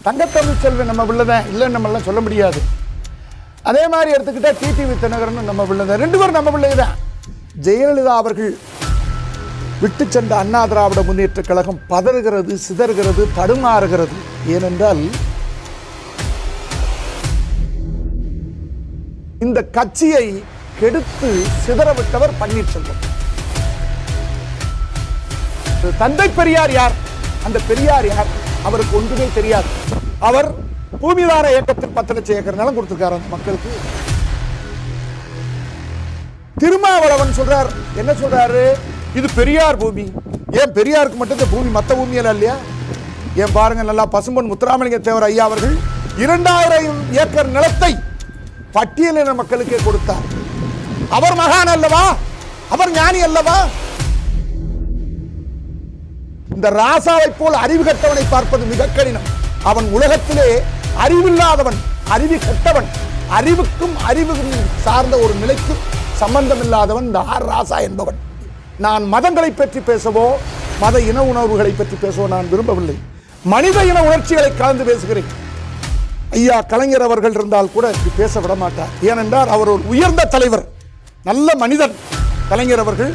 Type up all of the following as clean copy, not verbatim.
தங்கத்தமிழ் செல்வன் நம்ம பிள்ளைதான், இல்லைன்னு நம்மளாம் சொல்ல முடியாது. அதே மாதிரி எடுத்துக்கிட்டா டிடிவி தினகரன் நம்ம பிள்ளைதான், 2 பேரும் நம்ம பிள்ளைங்க தான். ஜெயலலிதா அவர்கள் விட்டு சென்ற அண்ணா திராவிட முன்னேற்ற கழகம் பதறுகிறது, சிதறுகிறது, தடுமாறுகிறது. ஏனென்றால் இந்த கட்சியை கெடுத்து சிதறவிட்டவர் பன்னீர்செல்வம். தந்தை பெரியார் யார்? அந்த பெரியார் யார்? அவருக்கு ஒன்றுமே தெரியாது. அவர் பூமிதார இயக்கத்தில் 10 லட்சம் ஏக்கர் நிலம் கொடுத்திருக்காரு அந்த மக்களுக்கு. திருமாவளவன் சொல்றார், என்ன சொல்றாரு? இது பெரியார் பூமி. ஏன் பெரியாருக்கு மட்டும் இந்த பூமி, மற்ற பூமியெல்லாம் இல்லையா? ஏன் பாருங்க, நல்லா பசும்பொன் முத்துராமலிங்க தேவர் ஐயா அவர்கள் 2000 ஏக்கர் நிலத்தை பட்டியலின மக்களுக்கே கொடுத்தார். அவர் மகான் அல்லவா? அவர் ஞானி அல்லவா? இந்த ராசாவை போல் அறிவு கட்டவனை பார்ப்பது மிக கடினம். அவன் உலகத்திலே அறிவில்லாதவன், அறிவு கட்டவன், அறிவுக்கும் அறிவு சார்ந்த ஒரு நிலைக்கும் சம்பந்தம் இல்லாதவன் இந்த ஆர் ராசா என்பவன். நான் மதங்களை பற்றி பேசவோ மத இன உணர்வுகளை பற்றி பேசவோ நான் விரும்பவில்லை. மனித இன உணர்ச்சிகளை கலந்து பேசுகிறேன். ஐயா கலைஞர் அவர்கள் இருந்தால் கூட இப்படி பேச விட மாட்டார். ஏனென்றால் அவர் ஒரு உயர்ந்த தலைவர், நல்ல மனிதன் கலைஞர் அவர்கள்.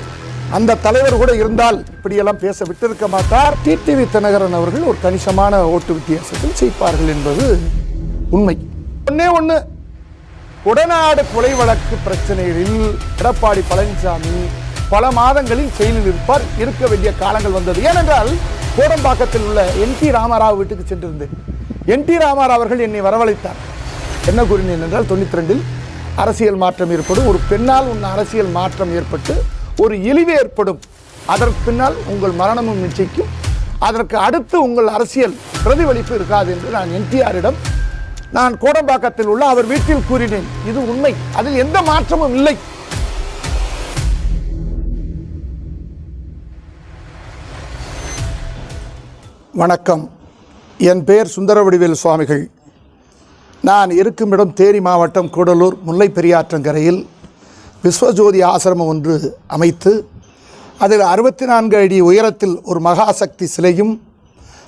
அந்த தலைவர் கூட இருந்தால் இப்படியெல்லாம் பேச விட்டிருக்க மாட்டார். டிடிவி தினகரன் அவர்கள் ஒரு கணிசமான ஓட்டு வித்தியாசத்தில் ஜெயிப்பார்கள் என்பது உண்மை. ஒண்ணு, கொடநாடு கொலை வழக்கு பிரச்சனைகளில் எடப்பாடி பழனிசாமி பல மாதங்களில் செயலில் இருப்பார். இருக்க வேண்டிய காலங்கள் வந்தது. ஏனென்றால் கோடம்பாக்கத்தில் உள்ள NT ராமராவ் வீட்டுக்கு சென்றிருந்தேன். NT ராமராவ் அவர்கள் என்னை வரவழைத்தார். என்ன கூறினேன் என்றால், 92 அரசியல் மாற்றம் ஏற்படும், ஒரு பெண்ணால் உன் அரசியல் மாற்றம் ஏற்பட்டு ஒரு இழிவு ஏற்படும், அதற்கு பின்னால் உங்கள் மரணமும் நிச்சயிக்கும், அதற்கு அடுத்து உங்கள் அரசியல் பிரதிபலிப்பு இருக்காது என்று நான் NTRிடம் நான் கோடம்பாக்கத்தில் உள்ள அவர் வீட்டில் கூறினேன். இது உண்மை, அதில் எந்த மாற்றமும் இல்லை. வணக்கம், என் பெயர் சுந்தரவடிவேல் சுவாமிகள். நான் இருக்கும் இடம் தேனி மாவட்டம் கூடலூர் முல்லை பெரியாற்றங்கரையில் விஸ்வஜோதி ஆசிரமம் ஒன்று அமைத்து அதில் 64 அடி உயரத்தில் ஒரு மகாசக்தி சிலையும்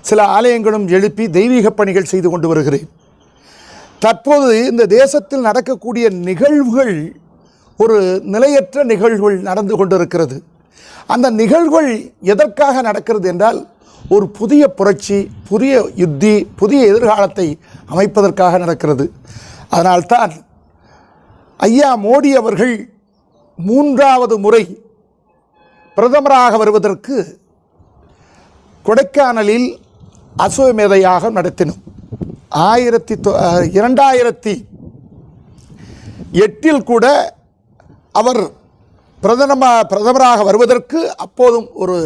சில ஆலயங்களும் எழுப்பி தெய்வீக பணிகள் செய்து கொண்டு வருகிறேன். தற்போது இந்த தேசத்தில் நடக்கக்கூடிய நிகழ்வுகள் ஒரு நிலையற்ற நிகழ்வுகள் நடந்து கொண்டிருக்கிறது. அந்த நிகழ்வுகள் எதற்காக நடக்கிறது என்றால், ஒரு புதிய புரட்சி, புதிய யுத்தி, புதிய எதிர்காலத்தை அமைப்பதற்காக நடக்கிறது. அதனால்தான் ஐயா மோடி அவர்கள் 3வது முறை பிரதமராக வருவதற்கு கொடைக்கானலில் அஸ்வமேத யாகம் நடத்தினோம். 2008 கூட அவர் பிரதமராக வருவதற்கு அப்போதும் ஒரு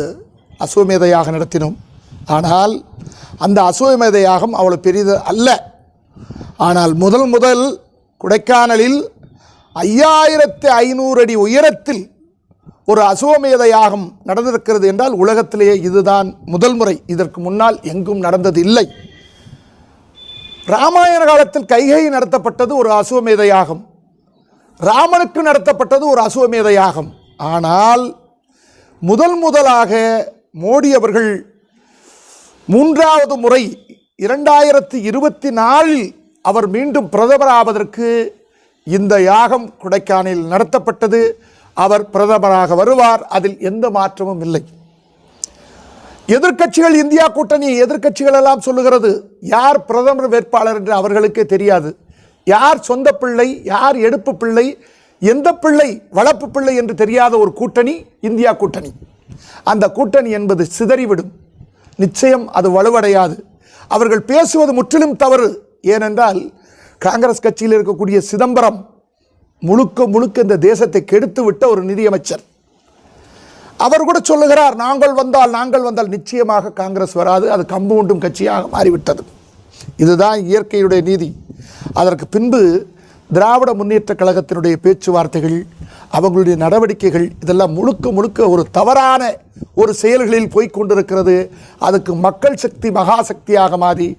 அஸ்வமேத யாகம் நடத்தினோம். ஆனால் அந்த அஸ்வமேத யாகம் அவ்வளோ பெரிது அல்ல. ஆனால் முதல் கொடைக்கானலில் 5500 அடி உயரத்தில் ஒரு அஸ்வமேத யாகம் நடந்திருக்கிறது என்றால் உலகத்திலேயே இதுதான் முதல் முறை. இதற்கு முன்னால் எங்கும் நடந்தது இல்லை. ராமாயண காலத்தில் கைகை நடத்தப்பட்டது ஒரு அஸ்வமேத யாகம், ராமனுக்கு நடத்தப்பட்டது ஒரு அஸ்வமேத யாகம். ஆனால் முதலாக மோடி அவர்கள் 3வது முறை 2024 அவர் மீண்டும் பிரதமராவதற்கு இந்த யாகம் கொடைக்கானலில் நடத்தப்பட்டது. அவர் பிரதமராக வருவார், அதில் எந்த மாற்றமும் இல்லை. எதிர்க்கட்சிகள், இந்தியா கூட்டணி எதிர்க்கட்சிகள் எல்லாம் சொல்லுகிறது யார் பிரதமர் வேட்பாளர் என்று அவர்களுக்கே தெரியாது. யார் சொந்த பிள்ளை, யார் எடுப்பு பிள்ளை, எந்த பிள்ளை வளர்ப்பு பிள்ளை என்று தெரியாத ஒரு கூட்டணி இந்தியா கூட்டணி. அந்த கூட்டணி என்பது சிதறிவிடும், நிச்சயம் அது வலுவடையாது. அவர்கள் பேசுவது முற்றிலும் தவறு. ஏனென்றால் காங்கிரஸ் கட்சியில் இருக்கக்கூடிய சிதம்பரம் முழுக்க இந்த தேசத்தை கெடுத்து விட்ட ஒரு நிதியமைச்சர். அவர் கூட சொல்லுகிறார், நாங்கள் வந்தால் நிச்சயமாக காங்கிரஸ் வராது, அது கம்பு உண்டும் கட்சியாக மாறிவிட்டது. இதுதான் இயற்கையுடைய நீதி. அதற்கு பின்பு திராவிட முன்னேற்ற கழகத்தினுடைய பேச்சுவார்த்தைகள், அவங்களுடைய நடவடிக்கைகள் இதெல்லாம் முழுக்க ஒரு தவறான ஒரு செயல்களில் போய்கொண்டிருக்கிறது. அதுக்கு மக்கள் சக்தி மகாசக்தியாக மாறி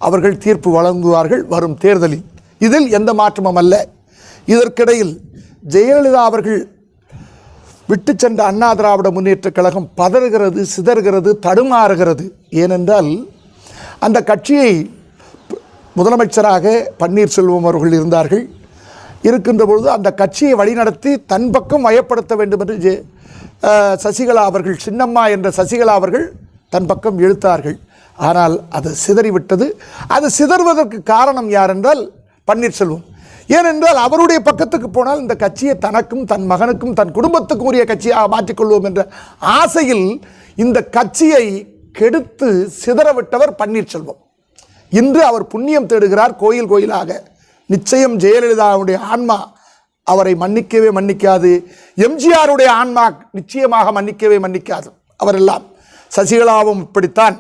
அவர்கள் தீர்ப்பு வழங்குவார்கள் வரும் தேர்தலில். இதில் எந்த மாற்றமும் அல்ல. இதற்கிடையில் ஜெயலலிதா அவர்கள் விட்டு சென்ற அண்ணா திராவிட முன்னேற்ற கழகம் பதறுகிறது, சிதறுகிறது, தடுமாறுகிறது. ஏனென்றால் அந்த கட்சியை முதலமைச்சராக பன்னீர்செல்வம் அவர்கள் இருந்தார்கள். இருக்கின்ற பொழுது அந்த கட்சியை வழிநடத்தி தன் பக்கம் வயப்படுத்த வேண்டும் என்று சசிகலா அவர்கள், சின்னம்மா என்ற சசிகலா அவர்கள் தன் பக்கம் இழுத்தார்கள். ஆனால் அது சிதறிவிட்டது. அது சிதறுவதற்கு காரணம் யார் என்றால் பன்னீர்செல்வம். ஏனென்றால் அவருடைய பக்கத்துக்கு போனால் இந்த கட்சியை தனக்கும் தன் மகனுக்கும் தன் குடும்பத்துக்கும் உரிய கட்சியாக மாற்றிக்கொள்வோம் என்ற ஆசையில் இந்த கட்சியை கெடுத்து சிதறவிட்டவர் பன்னீர்செல்வம். இன்று அவர் புண்ணியம் தேடுகிறார் கோயில் கோயிலாக. நிச்சயம் ஜெயலலிதாவுடைய ஆன்மா அவரை மன்னிக்கவே மன்னிக்காது. எம்ஜிஆருடைய ஆன்மா நிச்சயமாக மன்னிக்கவே மன்னிக்காது. அவரெல்லாம் சசிகலாவும் இப்படித்தான்.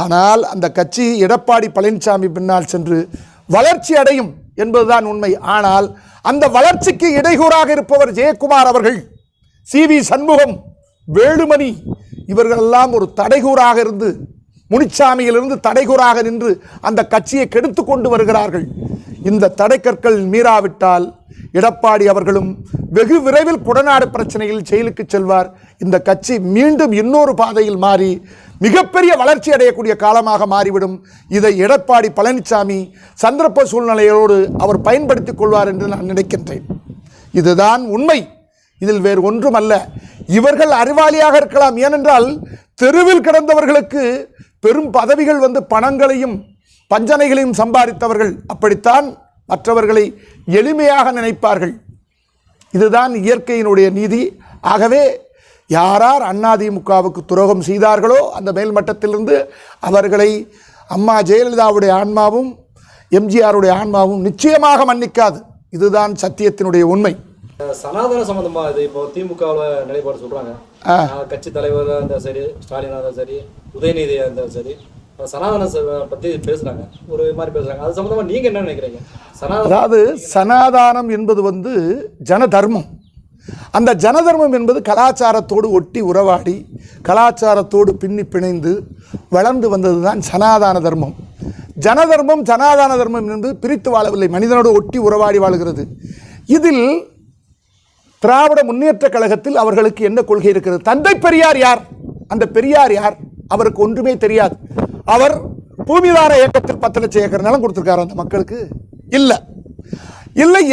ஆனால் அந்த கட்சி எடப்பாடி பழனிசாமி பின்னால் சென்று வளர்ச்சி அடையும் என்பதுதான் உண்மை. ஆனால் அந்த வளர்ச்சிக்கு இடையூறாக இருப்பவர் ஜெயக்குமார் அவர்கள், CV சண்முகம், வேலுமணி, இவர்களெல்லாம் ஒரு தடைகூறாக இருந்து, முனிச்சாமியிலிருந்து தடைகூறாக நின்று அந்த கட்சியை கெடுத்து கொண்டு வருகிறார்கள். இந்த தடைக்கற்கள் மீறாவிட்டால் எடப்பாடி அவர்களும் வெகு விரைவில் குடநாடு பிரச்சனையில் ஜெயிலுக்கு செல்வார். இந்த கட்சி மீண்டும் இன்னொரு பாதையில் மாறி மிகப்பெரிய வளர்ச்சி அடையக்கூடிய காலமாக மாறிவிடும். இதை எடப்பாடி பழனிசாமி சந்தர்ப்ப சூழ்நிலையோடு அவர் பயன்படுத்திக் கொள்வார் என்று நான் நினைக்கின்றேன். இதுதான் உண்மை. இதில் வேறு ஒன்றும் அல்ல. இவர்கள் அறிவாளியாக இருக்கலாம். ஏனென்றால் தெருவில் கிடந்தவர்களுக்கு பெரும் பதவிகள் வந்து பணங்களையும் பஞ்சனைகளையும் சம்பாதித்தவர்கள் அப்படித்தான் மற்றவர்களை எளிமையாக நினைப்பார்கள். இதுதான் இயற்கையினுடைய நீதி. ஆகவே யாரார் அதிமுகவுக்கு துரோகம் செய்தார்களோ அந்த மேல்மட்டத்திலிருந்து அவர்களை அம்மா ஜெயலலிதாவுடைய ஆன்மாவும் எம்ஜிஆருடைய ஆன்மாவும் நிச்சயமாக மன்னிக்காது. இதுதான் சத்தியத்தினுடைய உண்மை. சனாதன சம்பந்தமா இது இப்போ திமுகவில் நிலைப்பாடு சொல்றாங்க. கட்சி தலைவராக இருந்தாலும் சரி, ஸ்டாலினாக இருந்தாலும் சரி, உதயநிதியாக இருந்தாலும் சரி, சனாதன பற்றி பேசுகிறாங்க, ஒரு மாதிரி பேசுகிறாங்க. அது சம்மந்தமாக நீங்கள் என்ன நினைக்கிறீங்க? அதாவது சனாதானம் என்பது வந்து ஜனதர்மம். அந்த ஜனதர்மம் என்பது கலாச்சாரத்தோடு ஒட்டி உறவாடி கலாச்சாரத்தோடு பின்னி பிணைந்து வளர்ந்து வந்தது தான் சனாதான தர்மம். ஜனதர்மம் சனாதான தர்மம் என்பது பிரித்து வாழவில்லை, மனிதனோடு ஒட்டி உறவாடி வாழுகிறது. இதில் திராவிட முன்னேற்ற கழகத்தில் அவர்களுக்கு என்ன கொள்கை இருக்கிறது? தந்தை பெரியார் யார்? அந்த பெரியார் யார்? அவருக்கு ஒன்றுமே தெரியாது. அவர் பூமிதார இயக்கத்தில் 10 லட்சம் ஏக்கர் நிலம் கொடுத்திருக்காரு அந்த மக்களுக்கு? இல்லை.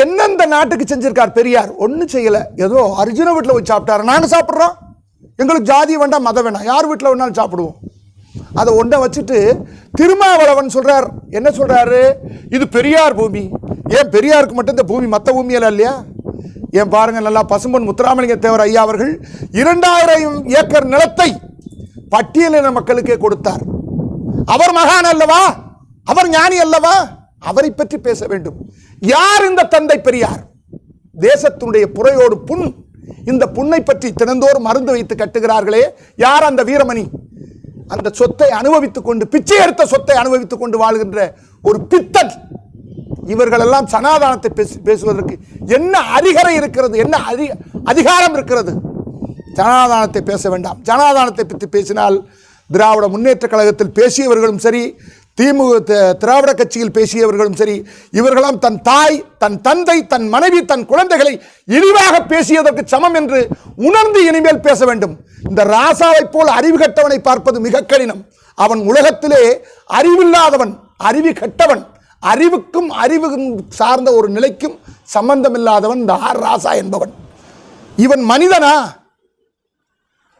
என்னெந்த நாட்டுக்கு செஞ்சிருக்கார் பெரியார்? ஒன்றும் செய்யலை. ஏதோ அர்ஜுன வீட்டில் போய் சாப்பிட்டாரு. நாங்கள் சாப்பிட்றோம், எங்களுக்கு ஜாதி வேண்டாம், மதம் வேண்டாம், யார் வீட்டில் வேணாலும் சாப்பிடுவோம். அதை ஒன்றை வச்சுட்டு திருமாவளவன் சொல்றார். என்ன சொல்றாரு? இது பெரியார் பூமி. ஏன் பெரியாருக்கு மட்டும் இந்த பூமி, மற்ற பூமியெல்லாம் இல்லையா? ஏன் பாருங்க, நல்லா பசும்பொன் முத்துராமலிங்க தேவர் ஐயா அவர்கள் 2000 ஏக்கர் நிலத்தை பட்டியலின மக்களுக்கே கொடுத்தார். அவர் மகான் அல்லவா? அவர் ஞானி அல்லவா? அவரை பற்றி பேச வேண்டும். யார் இந்த தந்தை பெரியார்? தேசத்தினுடைய புறையோடு புண். இந்த புண்ணை பற்றி தினந்தோறும் மருந்து வைத்து கட்டுகிறார்களே, யார் அந்த வீரமணி? அந்த சொத்தை அனுபவித்துக் கொண்டு, பிச்சை எடுத்த சொத்தை அனுபவித்துக் கொண்டு வாழ்கின்ற ஒரு பித்தன். இவர்களெல்லாம் சனாதானத்தை பேசுவதற்கு என்ன அதிகாரம் இருக்கிறது? என்ன அதிகாரம் இருக்கிறது? சனாதானத்தை பேச வேண்டாம். சனாதானத்தை பற்றி பேசினால் திராவிட முன்னேற்ற கழகத்தில் பேசியவர்களும் சரி, திராவிட கட்சியில் பேசியவர்களும் சரி, இவர்களாம் தன் தாய், தன் தந்தை, தன் மனைவி, தன் குழந்தைகளை இழிவாக பேசியதற்கு சமம் என்று உணர்ந்து இனிமேல் பேச வேண்டும். இந்த ராசாவை போல் அறிவு கட்டவனை பார்ப்பது மிக கடினம். அவன் உலகத்திலே அறிவில்லாதவன், அறிவு கட்டவன், அறிவுக்கும் அறிவு சார்ந்த ஒரு நிலைக்கும் சம்பந்தமில்லாதவன் இந்த ராசா என்பவன். இவன் மனிதனா?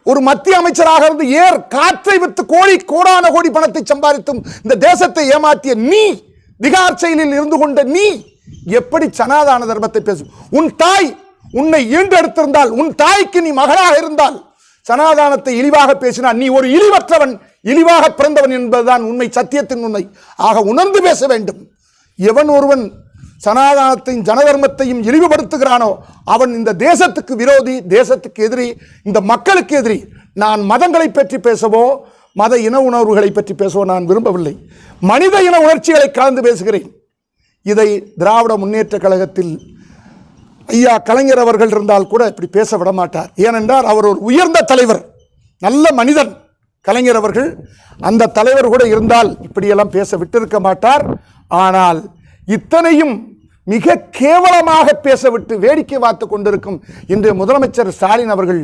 ஒரு மத்திய அமைச்சராக இருந்து காற்றை வித்து கோடான கோடி பணத்தை சம்பாதித்தும் இந்த தேசத்தை ஏமாற்றிய நீ, திகார் செயலில் இருந்து கொண்ட நீ எப்படி சனாதான தர்மத்தை பேசும்? உன் தாய் உன்னை ஈண்டெடுத்திருந்தால், உன் தாய்க்கு நீ மகளாக இருந்தால் சனாதானத்தை இழிவாக பேசினான். நீ ஒரு இழிவற்றவன், இழிவாக பிறந்தவன் என்பதுதான் உண்மை, சத்தியத்தின் உண்மை. ஆக உணர்ந்து பேச வேண்டும். எவன் ஒருவன் சனாதானத்தையும் ஜனதர்மத்தையும் இழிவுபடுத்துகிறானோ அவன் இந்த தேசத்துக்கு விரோதி, தேசத்துக்கு எதிரி, இந்த மக்களுக்கு எதிரி. நான் மதங்களை பற்றி பேசவோ மத இன உணர்வுகளை பற்றி பேசவோ நான் விரும்பவில்லை. மனித இன உணர்ச்சிகளை கலந்து பேசுகிறேன். இதை திராவிட முன்னேற்ற கழகத்தில் ஐயா கலைஞர் அவர்கள் இருந்தால் கூட இப்படி பேச விட மாட்டார். ஏனென்றால் அவர் ஒரு உயர்ந்த தலைவர், நல்ல மனிதன் கலைஞர் அவர்கள். அந்த தலைவர் கூட இருந்தால் இப்படியெல்லாம் பேச விட்டிருக்க மாட்டார். ஆனால் இத்தனையும் மிக கேவலமாக பேசவிட்டு வேடிக்கை பார்த்து கொண்டிருக்கும் இன்றைய முதலமைச்சர் ஸ்டாலின் அவர்கள்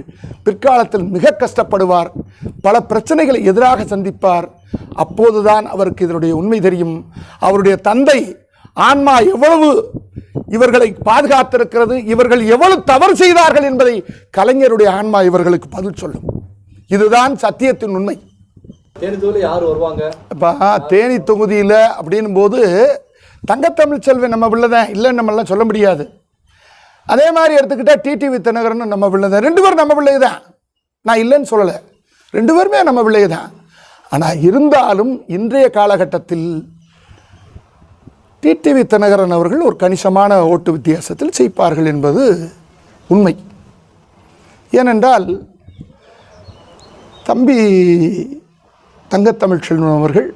பிற்காலத்தில் மிக கஷ்டப்படுவார். பல பிரச்சனைகளை எதிராக சந்திப்பார். அப்போதுதான் அவருக்கு இதனுடைய உண்மை தெரியும். அவருடைய தந்தை ஆன்மா எவ்வளவு இவர்களை பாதுகாத்திருக்கிறது, இவர்கள் எவ்வளவு தவறு செய்தார்கள் என்பதை கலைஞருடைய ஆன்மா இவர்களுக்கு பதில் சொல்லும். இதுதான் சத்தியத்தின் உண்மை. தேனி தொகுதியில் யார் வருவாங்க? இப்போ தேனி தொகுதியில் அப்படின்னும் போது தங்கத்தமிழ் செல்வன் நம்ம பிள்ளை தான், இல்லைன்னு நம்மளாம் சொல்ல முடியாது. அதே மாதிரி எடுத்துக்கிட்டால் டிடிவி தினகரன் நம்ம பிள்ளை தான். 2 பேரும் நம்ம பிள்ளை தான், நான் இல்லைன்னு சொல்லலை, 2 பேருமே நம்ம பிள்ளை தான். ஆனால் இருந்தாலும் இன்றைய காலகட்டத்தில் டிடிவி தினகரன் அவர்கள் ஒரு கணிசமான ஓட்டு வித்தியாசத்தில் ஜெயிப்பார்கள் என்பது உண்மை. ஏனென்றால் தம்பி தங்கத்தமிழ் செல்வன் அவர்கள்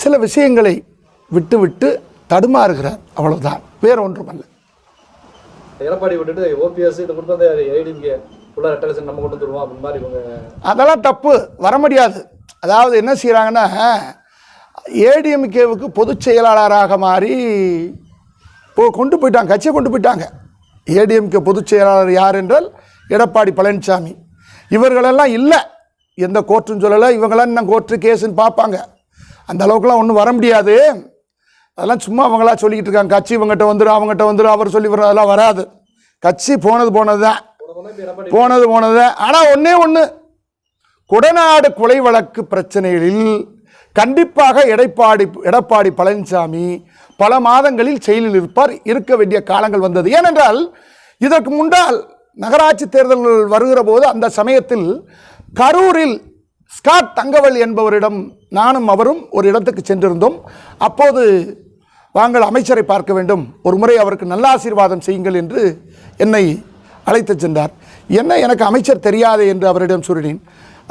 சில விஷயங்களை விட்டு தடுமாறுகிறார், அவ்வளவுதான், வேற ஒன்றுமல்ல. எடப்பாடி விட்டுட்டு ஓபிஎஸ் இதை கொடுத்து ஏடிஎம்கே ஃபுல்லாக ரெட்டலேஷன் நம்ம கொண்டு வந்துருவோம் அப்படின்னு மாதிரி இவங்க, அதெல்லாம் தப்பு, வர முடியாது. அதாவது என்ன செய்கிறாங்கன்னா, ஏடிஎம்கேவுக்கு பொதுச் செயலாளராக மாறி கொண்டு போயிட்டாங்க, கட்சியை கொண்டு போயிட்டாங்க. ஏடிஎம்கே பொதுச் செயலாளர் யார் என்றால் எடப்பாடி பழனிசாமி. இவர்களெல்லாம் இல்லை, எந்த கோர்ட்டுன்னு சொல்லலை, இவங்களாம் இன்னும் கோர்ட்டு கேஸுன்னு பார்ப்பாங்க. அந்த அளவுக்குலாம் ஒன்றும் வர முடியாது. அதெல்லாம் சும்மா அவங்களா சொல்லிக்கிட்டு இருக்காங்க, கட்சி இவங்ககிட்ட வந்துடும் அவங்ககிட்ட வந்துடும் அவர் சொல்லி வரும், அதெல்லாம் வராது. கட்சி போனது தான். ஆனால் ஒன்று, கொடநாடு கொலை வழக்கு பிரச்சனைகளில் கண்டிப்பாக எடப்பாடி பழனிசாமி பல மாதங்களில் செயலில் இருக்க வேண்டிய காலங்கள் வந்தது. ஏனென்றால் இதற்கு முன்னால் நகராட்சி தேர்தல்கள் வருகிற போது அந்த சமயத்தில் கரூரில் ஸ்காட் தங்கவல் என்பவரிடம் நானும் அவரும் ஒரு இடத்துக்கு சென்றிருந்தோம். அப்போது வாங்கள் அமைச்சரை பார்க்க வேண்டும், ஒரு முறை அவருக்கு நல்ல ஆசீர்வாதம் செய்யுங்கள் என்று என்னை அழைத்து சென்றார். எனக்கு அமைச்சர் தெரியாது என்று அவரிடம் சொல்லினேன்.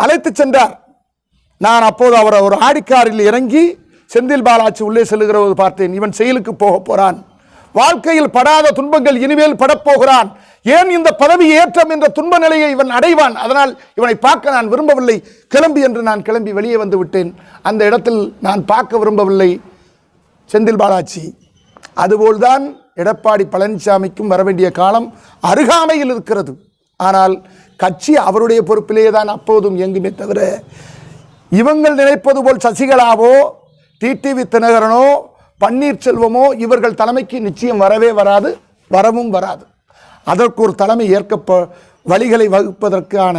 அழைத்து சென்றார். நான் அப்போது அவர் ஒரு ஆடிக்காரில் இறங்கி செந்தில் பாலாஜி உள்ளே செல்லுகிறபோது பார்த்தேன். இவன் செயலுக்கு போக போகிறான், வாழ்க்கையில் படாத துன்பங்கள் இனிமேல் படப்போகிறான், ஏன் இந்த பதவி ஏற்றம் என்ற துன்ப நிலையை இவன் அடைவான், அதனால் இவனை பார்க்க நான் விரும்பவில்லை, கிளம்பி என்று நான் கிளம்பி வெளியே வந்து விட்டேன். அந்த இடத்தில் நான் பார்க்க விரும்பவில்லை செந்தில் பாலாஜி. அதுபோல்தான் எடப்பாடி பழனிசாமிக்கும் வரவேண்டிய காலம் அருகாமையில் இருக்கிறது. ஆனால் கட்சி அவருடைய பொறுப்பிலேயே தான் அப்போதும் இயங்குமே தவிர, இவங்கள் நினைப்பது போல் சசிகலாவோ டிடிவி தினகரனோ பன்னீர்செல்வமோ இவர்கள் தலைமைக்கு நிச்சயம் வரவே வராது, வரவும் வராது. அதற்கு ஒரு தலைமை வழிகளை வகுப்பதற்கான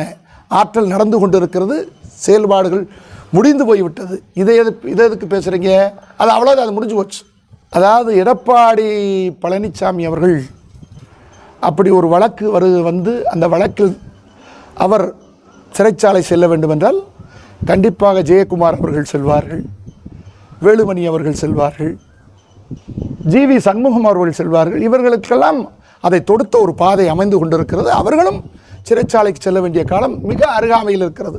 ஆற்றல் நடந்து கொண்டிருக்கிறது, செயல்பாடுகள் முடிந்து போய்விட்டது. இதை எதுக்கு பேசுகிறீங்க? அது அவ்வளோதான், அது முடிஞ்சு போச்சு. அதாவது எடப்பாடி பழனிசாமி அவர்கள் அப்படி ஒரு வழக்கு வந்து அந்த வழக்கில் அவர் சிறைச்சாலை செல்ல வேண்டும் என்றால் கண்டிப்பாக ஜெயக்குமார் அவர்கள் செல்வார்கள், வேலுமணி அவர்கள் செல்வார்கள், ஜிவி சண்முகம் அவர்கள் செல்வார்கள். இவர்களுக்கெல்லாம் அதை தொடுத்த ஒரு பாதை அமைந்து கொண்டிருக்கிறது. அவர்களும் சிறைச்சாலைக்கு செல்ல வேண்டிய காலம் மிக அருகாமையில் இருக்கிறது.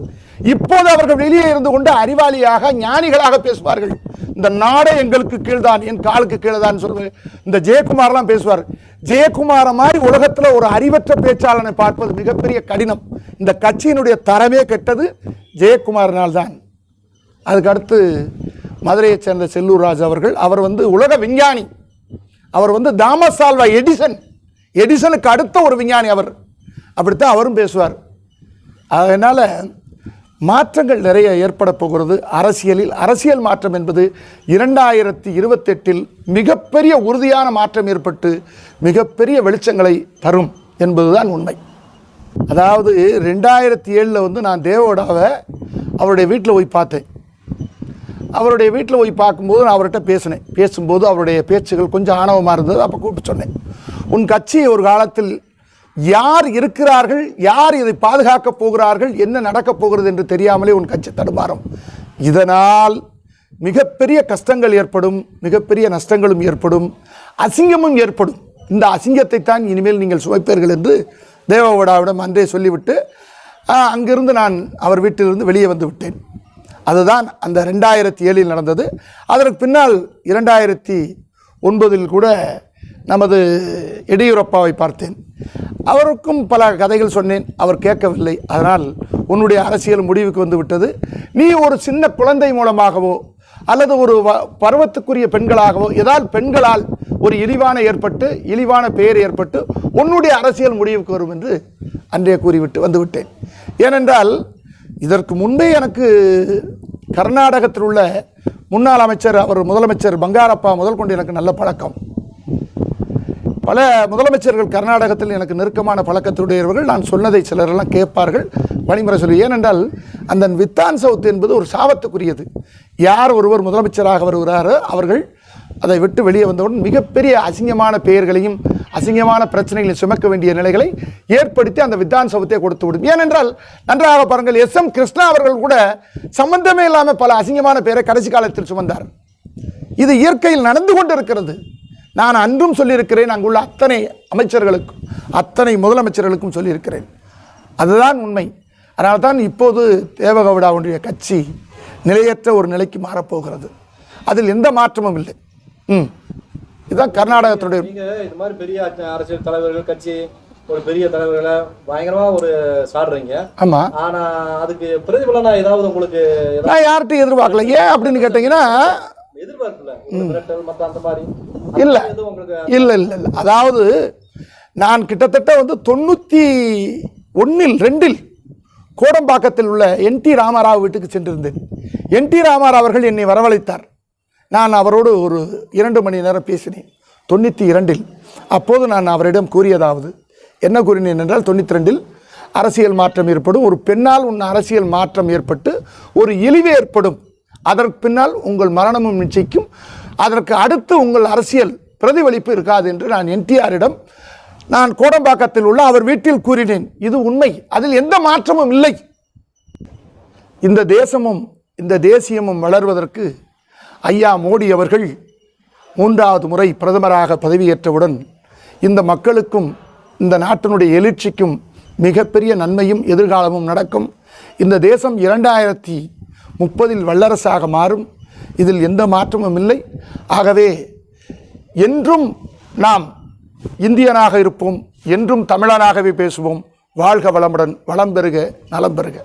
இப்போது அவர்கள் வெளியே இருந்து கொண்டு அறிவாளியாக ஞானிகளாக பேசுவார்கள். இந்த நாடே எங்களுக்கு கீழ்தான், என் காலுக்கு கீழ்தான் சொல்லுவேன். இந்த ஜெயக்குமார்லாம் பேசுவார். ஜெயக்குமார மாதிரி உலகத்தில் ஒரு அறிவற்ற பேச்சாளனை பார்ப்பது மிகப்பெரிய கடினம். இந்த கட்சியினுடைய தரமே கெட்டது ஜெயக்குமாரினால் தான். அதுக்கடுத்து மதுரையைச் சேர்ந்த செல்லூர் ராஜ் அவர்கள், அவர் உலக விஞ்ஞானி, அவர் தாமஸ் ஆல்வா எடிசனுக்கு அடுத்த ஒரு விஞ்ஞானி அவர். அப்படித்தான் அவரும் பேசுவார். அதனால் மாற்றங்கள் நிறைய ஏற்பட போகிறது அரசியலில். அரசியல் மாற்றம் என்பது 2028 மிகப்பெரிய உறுதியான மாற்றம் ஏற்பட்டு மிகப்பெரிய வெளிச்சங்களை தரும் என்பதுதான் உண்மை. அதாவது 2007 நான் தேவகவுடாவை அவருடைய வீட்டில் போய் பார்த்தேன். அவருடைய வீட்டில் போய் பார்க்கும்போது நான் அவர்கிட்ட பேசும்போது அவருடைய பேச்சுகள் கொஞ்சம் ஆணவமாக இருந்தது. அப்போ கூப்பிட்டு சொன்னேன், உன் கட்சி ஒரு காலத்தில் யார் இருக்கிறார்கள், யார் இதை பாதுகாக்கப் போகிறார்கள், என்ன நடக்கப் போகிறது என்று தெரியாமலே உன் கட்சி தடுமாறும். இதனால் மிகப்பெரிய கஷ்டங்கள் ஏற்படும், மிகப்பெரிய நஷ்டங்களும் ஏற்படும், அசிங்கமும் ஏற்படும். இந்த அசிங்கத்தை தான் இனிமேல் நீங்கள் சுவைப்பீர்கள் என்று தேவகவுடாவிடம் அன்றே சொல்லிவிட்டு அங்கிருந்து நான் அவர் வீட்டிலிருந்து வெளியே வந்து விட்டேன். அதுதான் அந்த 2007 நடந்தது. அதற்கு பின்னால் 2009 கூட நமது எடியூரப்பாவை பார்த்தேன். அவருக்கும் பல கதைகள் சொன்னேன், அவர் கேட்கவில்லை. அதனால் உன்னுடைய அரசியல் முடிவுக்கு வந்து விட்டது. நீ ஒரு சின்ன குழந்தை மூலமாகவோ அல்லது ஒரு பருவத்துக்குரிய பெண்களாகவோ ஏதாவது பெண்களால் ஒரு இழிவான பெயர் ஏற்பட்டு உன்னுடைய அரசியல் முடிவுக்கு வரும் என்று அன்றே கூறிவிட்டு வந்துவிட்டேன். ஏனென்றால் இதற்கு முன்பே எனக்கு கர்நாடகத்தில் உள்ள முன்னாள் அமைச்சர், அவர் முதலமைச்சர் பங்காரப்பா முதல் கொண்டு எனக்கு நல்ல பழக்கம். பல முதலமைச்சர்கள் கர்நாடகத்தில் எனக்கு நெருக்கமான பழக்கத்துடையவர்கள். நான் சொன்னதை சிலரெல்லாம் கேட்பார்கள், வழிமுறை சொல்லி. ஏனென்றால் அந்த வித்தான் சவுத் என்பது ஒரு சாபத்துக்குரியது. யார் ஒருவர் முதலமைச்சராக வருகிறாரோ அவர்கள் அதை விட்டு வெளியே வந்தவுடன் மிகப்பெரிய அசிங்கமான பெயர்களையும் அசிங்கமான பிரச்சனைகளை சுமக்க வேண்டிய நிலைகளை ஏற்படுத்தி அந்த வித்தான் சவுத்தை கொடுத்து விடும். ஏனென்றால் நன்றாக பாருங்கள், SM கிருஷ்ணா அவர்கள் கூட சம்பந்தமே இல்லாமல் பல அசிங்கமான பெயரை கடைசி காலத்தில் சுமந்தார். இது இயற்கையில் நடந்து கொண்டிருக்கிறது. நான் அன்றும் சொல்லியிருக்கிறேன், அங்குள்ள அத்தனை அமைச்சர்களுக்கும் அத்தனை முதலமைச்சர்களுக்கும் சொல்லியிருக்கிறேன். அதுதான் உண்மை. அதனால்தான் இப்போது தேவகவுடாவுடைய கட்சி நிலையற்ற ஒரு நிலைக்கு மாறப்போகிறது. அதில் எந்த மாற்றமும் இல்லை. இதுதான் கர்நாடகத்தினுடைய. நீங்க இது மாதிரி பெரிய அரசியல் தலைவர்கள், கட்சி ஒரு பெரிய தலைவர்களை பயங்கரமா ஒரு சாடுறீங்க. ஆமா. ஆனா அதுக்கு பிரதிபலனா ஏதாவது உங்களுக்கு நான் யார்கிட்டையும் எதிர்பார்க்கல. ஏன் அப்படின்னு கேட்டீங்கன்னா, எதிர்பார்க்கல மத்த அந்த மாதிரி இல்ல இல்ல இல்ல இல்ல. அதாவது நான் கிட்டத்தட்ட 91-2 கோடம்பாக்கத்தில் உள்ள NT ராமாராவ் வீட்டுக்கு சென்றிருந்தேன். NT ராமாராவ் அவர்கள் என்னை வரவழைத்தார். நான் அவரோடு ஒரு 2 மணி நேரம் பேசினேன் 92. அப்போது நான் அவரிடம் கூறியதாவது, என்ன கூறினேன் என்றால், 92 அரசியல் மாற்றம் ஏற்படும், ஒரு பெண்ணால் அரசியல் மாற்றம் ஏற்பட்டு ஒரு இழிவு ஏற்படும், அதற்கு பின்னால் உங்கள் மரணமும் நிச்சயிக்கும், அதற்கு அடுத்து உங்கள் அரசியல் பிரதிபலிப்பு இருக்காது என்று நான் NTRிடம் நான் கோடம்பாக்கத்தில் உள்ள அவர் வீட்டில் கூறினேன். இது உண்மை, அதில் எந்த மாற்றமும் இல்லை. இந்த தேசமும் இந்த தேசியமும் வளர்வதற்கு ஐயா மோடி அவர்கள் 3வது முறை பிரதமராக பதவியேற்றவுடன் இந்த மக்களுக்கும் இந்த நாட்டினுடைய எழுச்சிக்கும் மிகப்பெரிய நன்மையும் எதிர்காலமும் நடக்கும். இந்த தேசம் 2030 வல்லரசாக மாறும். இதில் எந்த மாற்றமும் இல்லை. ஆகவே என்றும் நாம் இந்தியனாக இருப்போம், என்றும் தமிழனாகவே பேசுவோம். வாழ்க வளமுடன், வளம் பெறுக, நலம் பெறுக.